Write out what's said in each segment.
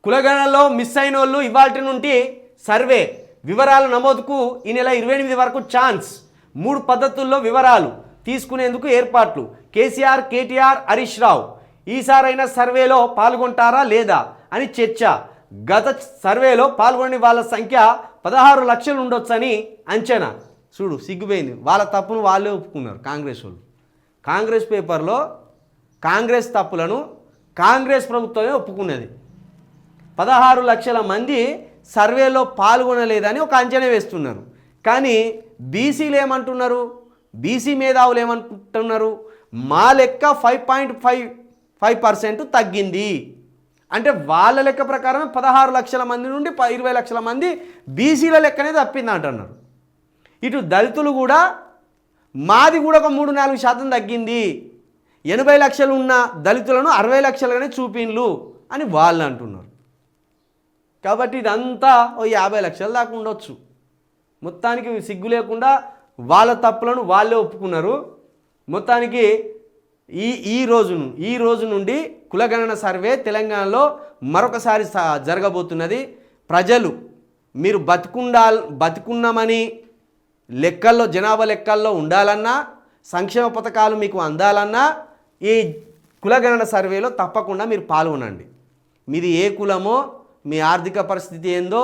కులగణనలో miss అయిన వాళ్ళు ఇవాల్టి నుండి సర్వే వివరాల నమోదుకు ఈ నెల 28 వరకు ఛాన్స్. 3 పద్ధతుల్లో వివరాలు తీసుకునేందుకు ఏర్పాట్లు. కేసీఆర్, కేటీఆర్, హరీష్ రావు ఈసారైనా సర్వేలో పాల్గొంటారా లేదా అని చర్చ. గత సర్వేలో పాల్గొని వాళ్ళ సంఖ్య 16 లక్షలు ఉండొచ్చని అంచనా. చూడు సిగ్గుపోయింది, వాళ్ళ తప్పును వాళ్ళే ఒప్పుకున్నారు కాంగ్రెస్ వాళ్ళు. కాంగ్రెస్ పేపర్లో కాంగ్రెస్ తప్పులను కాంగ్రెస్ ప్రభుత్వమే ఒప్పుకున్నది. 16 లక్షల మంది సర్వేలో పాల్గొనలేదని ఒక అంచనా వేస్తున్నారు. కానీ బీసీలు ఏమంటున్నారు, బీసీ మేధావులు ఏమంటున్నారు, మా లెక్క 5.55% తగ్గింది అంటే వాళ్ళ లెక్క ప్రకారం 16 లక్షల మంది నుండి 20 లక్షల మంది బీసీల లెక్కనే తప్పింది అంటున్నారు. ఇటు దళితులు కూడా మాది కూడా ఒక 3-4% తగ్గింది, 80 లక్షలు ఉన్న దళితులను 60 లక్షలుగానే చూపిండ్లు అని వాళ్ళు అంటున్నారు. కాబట్టి ఇదంతా ఓ 50 లక్షలు దాకా ఉండొచ్చు. మొత్తానికి సిగ్గు లేకుండా వాళ్ళ తప్పులను వాళ్ళే ఒప్పుకున్నారు. మొత్తానికి ఈ రోజు నుండి కులగణన సర్వే తెలంగాణలో మరొకసారి జరగబోతున్నది. ప్రజలు మీరు బతుకున్నామని లెక్కల్లో జనాభా లెక్కల్లో ఉండాలన్నా, సంక్షేమ పథకాలు మీకు అందాలన్నా ఈ కులగణన సర్వేలో తప్పకుండా మీరు పాల్గొనండి. మీది ఏ కులమో, మీ ఆర్థిక పరిస్థితి ఏందో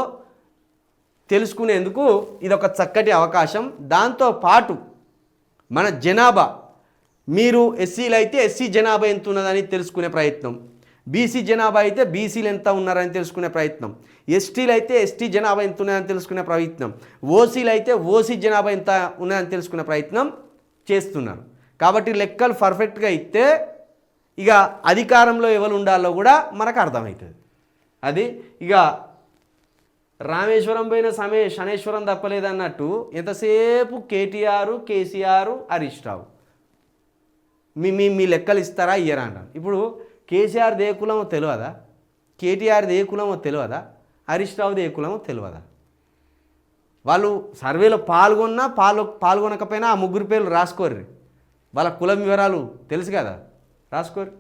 తెలుసుకునేందుకు ఇదొక చక్కటి అవకాశం. దాంతోపాటు మన జనాభా, మీరు ఎస్సీలు అయితే ఎస్సీ జనాభా ఎంత ఉన్నదని తెలుసుకునే ప్రయత్నం, బీసీ జనాభా అయితే బీసీలు ఎంత ఉన్నారని తెలుసుకునే ప్రయత్నం, ఎస్టీలు అయితే ఎస్టీ జనాభా ఎంత ఉన్నదని తెలుసుకునే ప్రయత్నం, ఓసీలు అయితే ఓసీ జనాభా ఎంత ఉన్నదని తెలుసుకునే ప్రయత్నం చేస్తున్నారు. కాబట్టి లెక్కలు పర్ఫెక్ట్గా ఇస్తే ఇక అధికారంలో ఎవరు ఉండాలో కూడా మనకు అర్థమవుతుంది. అది ఇక రామేశ్వరం పోయిన శనేశ్వరం తప్పలేదన్నట్టు ఎంతసేపు కేటీఆర్, కేసీఆర్, హరీష్ రావు మీ లెక్కలు ఇస్తారా ఇయ్యరా అంటారు. ఇప్పుడు కేసీఆర్ దే కులమో తెలియదా, కేటీఆర్ దే కులమో తెలియదా, హరీష్ రావు దే కులమో తెలియదా? వాళ్ళు సర్వేలో పాల్గొనకపోయినా ఆ 3 పేర్లు రాసుకోర్రి, వాళ్ళ కులం వివరాలు తెలుసు కదా, రాసుకోర్రి.